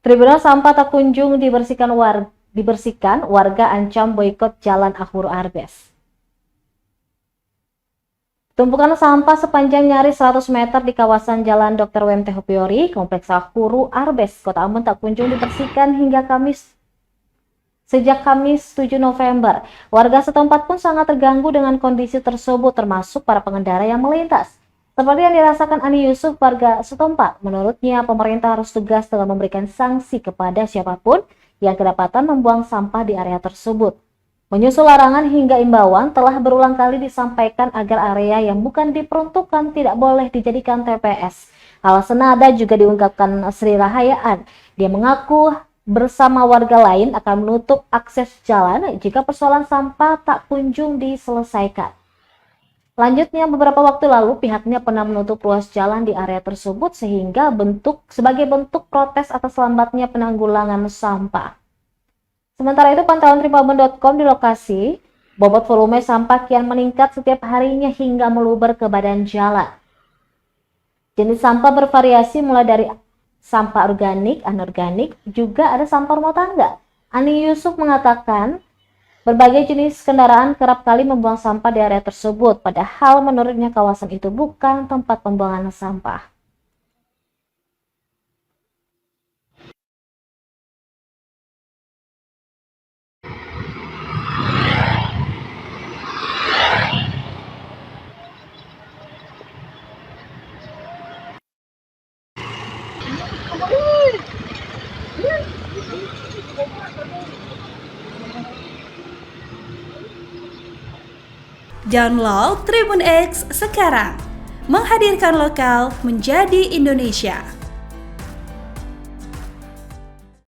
Tribunal sampah tak kunjung dibersihkan, warga ancam boikot Jalan Ahuru Arbes. Tumpukan sampah sepanjang nyaris 100 meter di kawasan Jalan Dr. W.M.T. Hopiori, Kompleks Ahuru Arbes, Kota Ambon tak kunjung dibersihkan hingga Sejak Kamis 7 November, warga setempat pun sangat terganggu dengan kondisi tersebut, termasuk para pengendara yang melintas. Seperti yang dirasakan Ani Yusuf, warga setempat, menurutnya pemerintah harus tegas dalam memberikan sanksi kepada siapapun yang kedapatan membuang sampah di area tersebut. Menyusul larangan hingga imbauan telah berulang kali disampaikan agar area yang bukan diperuntukkan tidak boleh dijadikan TPS. Hal senada juga diungkapkan Sri Rahayaan. Dia mengaku bersama warga lain akan menutup akses jalan jika persoalan sampah tak kunjung diselesaikan. Selanjutnya, beberapa waktu lalu pihaknya pernah menutup ruas jalan di area tersebut sebagai bentuk protes atas lambatnya penanggulangan sampah. Sementara itu, pantauan tripabon.com di lokasi, bobot volume sampah kian meningkat setiap harinya hingga meluber ke badan jalan. Jenis sampah bervariasi mulai dari sampah organik, anorganik, juga ada sampah rumah tangga. Ani Yusuf mengatakan, berbagai jenis kendaraan kerap kali membuang sampah di area tersebut, padahal menurutnya kawasan itu bukan tempat pembuangan sampah. Download Tribun X sekarang, menghadirkan lokal menjadi Indonesia.